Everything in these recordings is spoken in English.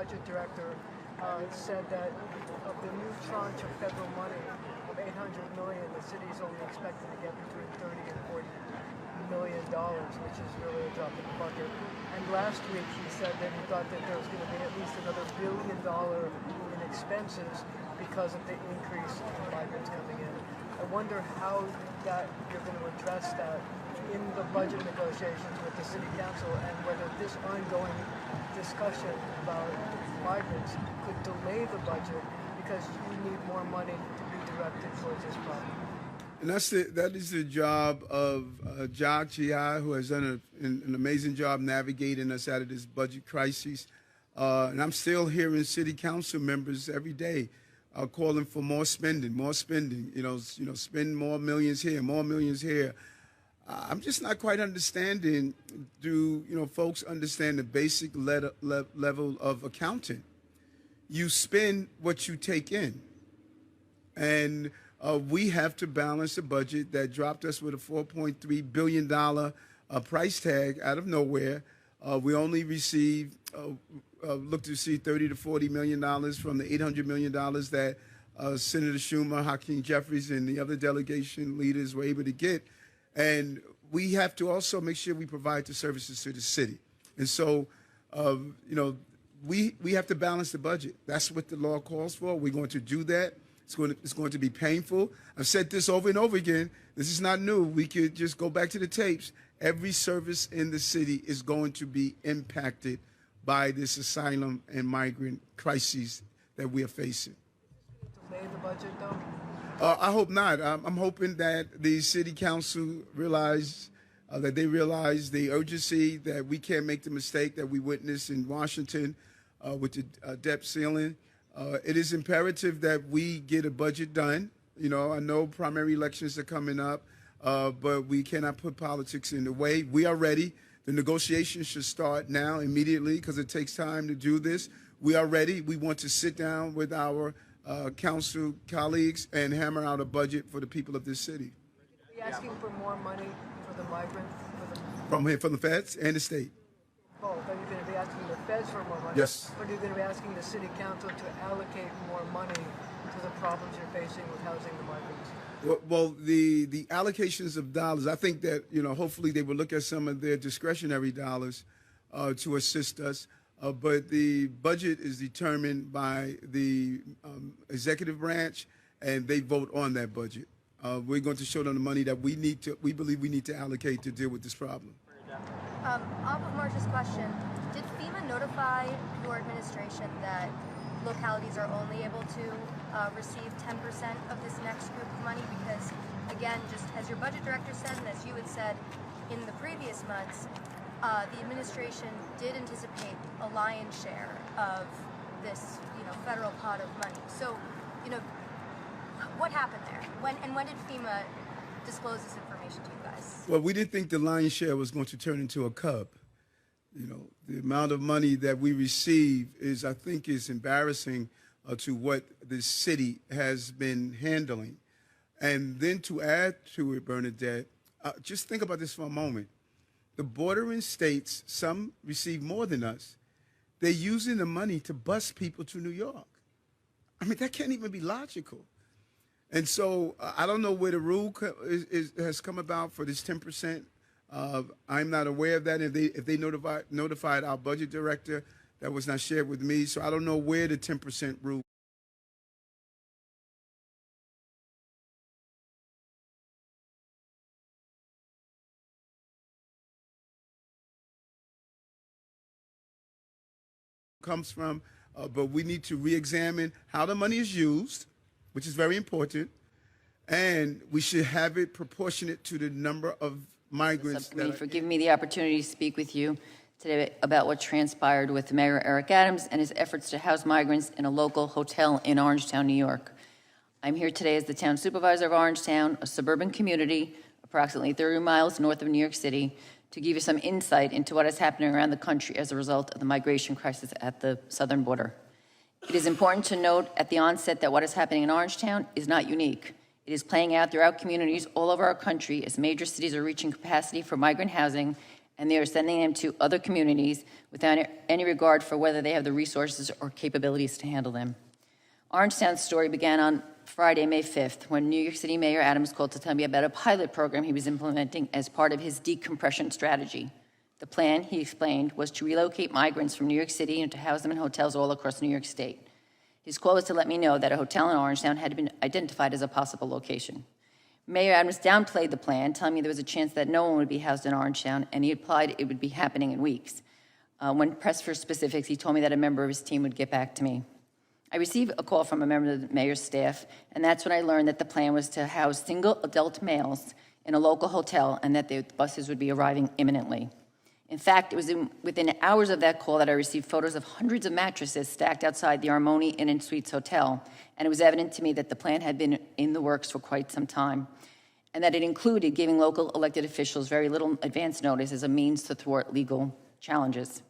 budget director said that of the new tranche of federal money of $800 million, the city is only expected to get between $30 and $40 million, which is really a drop in the bucket. And last week he said that he thought that there was going to be at least another $1 billion in expenses because of the increase in migrants coming in. I wonder how that you're going to address that in the budget negotiations with the city council, and whether this ongoing discussion about migrants could delay the budget because you need more money to be directed towards this problem. And that is the job of Jack G.I., who has done an amazing job navigating us out of this budget crisis. And I'm still hearing city council members every day calling for more spending, spend more millions here, more millions here. I'm just not quite understanding, do folks understand the basic level of accounting? You spend what you take in. And we have to balance a budget that dropped us with a $4.3 billion price tag out of nowhere. We only received, look to see $30 to $40 million from the $800 million that Senator Schumer, Hakeem Jeffries, and the other delegation leaders were able to get. And we have to also make sure we provide the services to the city. And so, we have to balance the budget. That's what the law calls for. We're going to do that. It's going to be painful. I've said this over and over again. This is not new. We could just go back to the tapes. Every service in the city is going to be impacted by this asylum and migrant crises that we are facing. Delay the budget, though? I hope not. I'm hoping that the city council realize the urgency, that we can't make the mistake that we witnessed in Washington with the debt ceiling. It is imperative that we get a budget done. I know primary elections are coming up, but we cannot put politics in the way. We are ready. The negotiations should start now, immediately, because it takes time to do this. We are ready. We want to sit down with our council colleagues and hammer out a budget for the people of this city. Are you asking for more money for the migrants? From the feds and the state. Both. Are you going to be asking the feds for more money? Yes. Or are you going to be asking the city council to allocate more money to the problems you're facing with housing the migrants? Well, the allocations of dollars, I think that, hopefully they will look at some of their discretionary dollars to assist us. But the budget is determined by the executive branch, and they vote on that budget. We're going to show them the money that we believe we need to allocate to deal with this problem. Off of Marcia's question, did FEMA notify your administration that localities are only able to receive 10% of this next group of money? Because, again, just as your budget director said, and as you had said in the previous months, the administration did anticipate a lion's share of this, federal pot of money. So, what happened there? When did FEMA disclose this information to you guys? Well, we didn't think the lion's share was going to turn into a cub. The amount of money that we receive I think is embarrassing to what the city has been handling. And then to add to it, Bernadette, just think about this for a moment. The bordering states, some receive more than us. They're using the money to bus people to New York. I mean, that can't even be logical. And so I don't know where the rule has come about for this 10%. I'm not aware of that. If they notified our budget director, that was not shared with me. So I don't know where the 10% rule comes from, but we need to re-examine how the money is used, which is very important, and we should have it proportionate to the number of migrants. Subcommittee for giving me the opportunity to speak with you today about what transpired with Mayor Eric Adams and his efforts to house migrants in a local hotel in Orangetown, New York. I'm here today as the town supervisor of Orangetown, a suburban community approximately 30 miles north of New York City, to give you some insight into what is happening around the country as a result of the migration crisis at the southern border. It is important to note at the onset that what is happening in Orangetown is not unique. It is playing out throughout communities all over our country as major cities are reaching capacity for migrant housing and they are sending them to other communities without any regard for whether they have the resources or capabilities to handle them. Orangetown's story began on Friday, May 5th, when New York City Mayor Adams called to tell me about a pilot program he was implementing as part of his decompression strategy. The plan, he explained, was to relocate migrants from New York City and to house them in hotels all across New York State. His call was to let me know that a hotel in Orangetown had been identified as a possible location. Mayor Adams downplayed the plan, telling me there was a chance that no one would be housed in Orangetown, and he implied it would be happening in weeks. When pressed for specifics, he told me that a member of his team would get back to me. I received a call from a member of the mayor's staff, and that's when I learned that the plan was to house single adult males in a local hotel and that the buses would be arriving imminently. In fact, it was within hours of that call that I received photos of hundreds of mattresses stacked outside the Armoni Inn and Suites Hotel, and it was evident to me that the plan had been in the works for quite some time, and that it included giving local elected officials very little advance notice as a means to thwart legal challenges.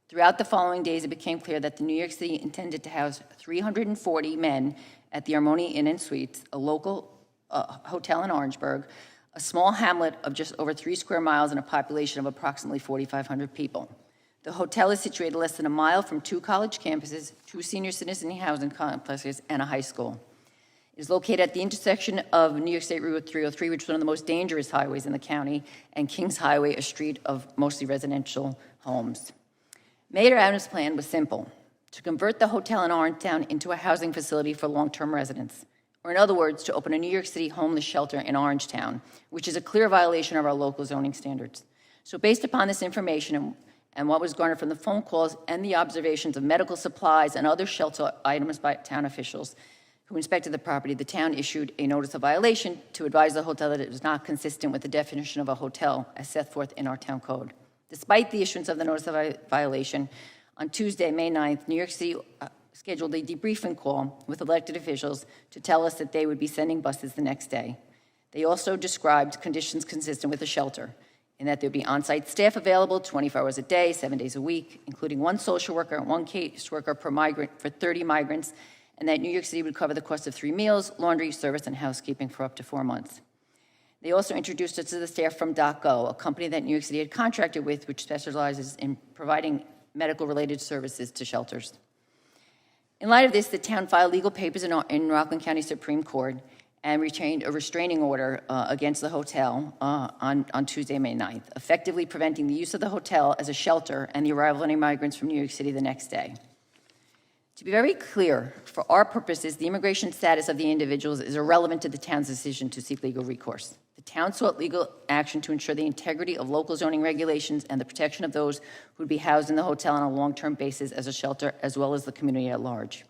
Throughout the following days, it became clear that the New York City intended to house 340 men at the Armoni Inn and Suites, a local hotel in Orangeburg, a small hamlet of just over 3 square miles and a population of approximately 4,500 people. The hotel is situated less than a mile from 2 college campuses, 2 senior citizen housing complexes, and a high school. It is located at the intersection of New York State Route 303, which is one of the most dangerous highways in the county, and Kings Highway, a street of mostly residential homes. Mayor Adams' plan was simple: to convert the hotel in Orangetown into a housing facility for long-term residents, or in other words, to open a New York City homeless shelter in Orangetown, which is a clear violation of our local zoning standards. So based upon this information and what was garnered from the phone calls and the observations of medical supplies and other shelter items by town officials who inspected the property, the town issued a notice of violation to advise the hotel that it was not consistent with the definition of a hotel as set forth in our town code. Despite the issuance of the notice of violation, on Tuesday, May 9th, New York City scheduled a debriefing call with elected officials to tell us that they would be sending buses the next day. They also described conditions consistent with the shelter, in that there would be on-site staff available 24 hours a day, 7 days a week, including 1 social worker and 1 caseworker per migrant for 30 migrants, and that New York City would cover the cost of 3 meals, laundry, service, and housekeeping for up to 4 months. They also introduced us to the staff from DocGo, a company that New York City had contracted with, which specializes in providing medical-related services to shelters. In light of this, the town filed legal papers in Rockland County Supreme Court and retained a restraining order against the hotel on Tuesday, May 9th, effectively preventing the use of the hotel as a shelter and the arrival of any migrants from New York City the next day. To be very clear, for our purposes, the immigration status of the individuals is irrelevant to the town's decision to seek legal recourse. The town sought legal action to ensure the integrity of local zoning regulations and the protection of those who would be housed in the hotel on a long-term basis as a shelter, as well as the community at large.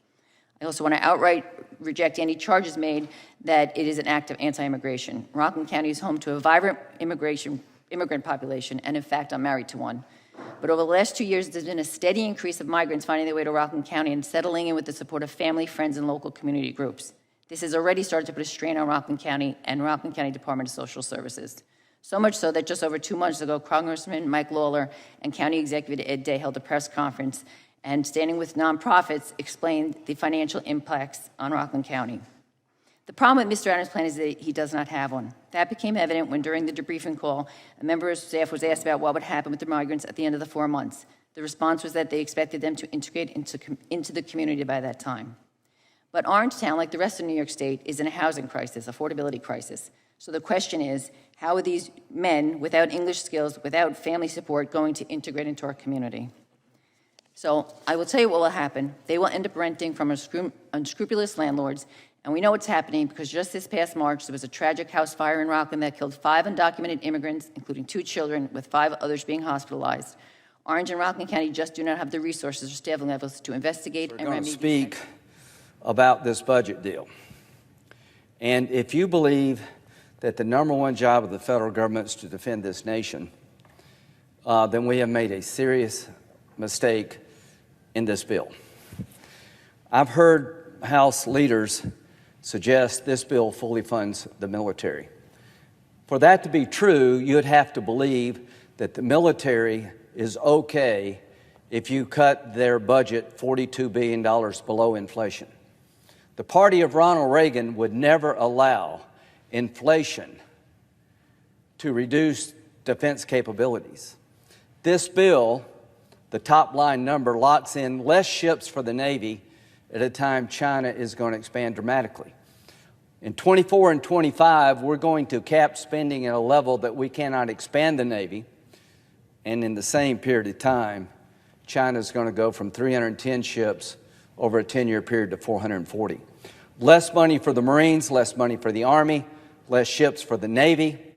I also want to outright reject any charges made that it is an act of anti-immigration. Rockland County is home to a vibrant immigrant population, and in fact, I'm married to one. But over the last 2 years, there's been a steady increase of migrants finding their way to Rockland County and settling in with the support of family, friends, and local community groups. This has already started to put a strain on Rockland County and Rockland County Department of Social Services. So much so that just over 2 months ago, Congressman Mike Lawler and County Executive Ed Day held a press conference and, standing with nonprofits, explained the financial impacts on Rockland County. The problem with Mr. Adams' plan is that he does not have one. That became evident when, during the debriefing call, a member of staff was asked about what would happen with the migrants at the end of the 4 months. The response was that they expected them to integrate into the community by that time. But Orangetown, like the rest of New York State, is in a housing crisis, affordability crisis. So the question is, how are these men without English skills, without family support, going to integrate into our community? So I will tell you what will happen. They will end up renting from unscrupulous landlords. And we know what's happening because just this past March, there was a tragic house fire in Rockland that killed 5 undocumented immigrants, including 2 children, with 5 others being hospitalized. Orange and Rockland County just do not have the resources or staffing levels to investigate and remedy. We're going to speak about this budget deal. And if you believe that the #1 job of the federal government is to defend this nation, then we have made a serious mistake in this bill. I've heard House leaders suggest this bill fully funds the military. For that to be true, you'd have to believe that the military is okay if you cut their budget $42 billion below inflation. The party of Ronald Reagan would never allow inflation to reduce defense capabilities. This bill, the top line number, locks in less ships for the Navy at a time China is going to expand dramatically. In 24 and 25, we're going to cap spending at a level that we cannot expand the Navy. And in the same period of time, China is going to go from 310 ships over a 10-year period to 440. Less money for the Marines, less money for the Army, less ships for the Navy.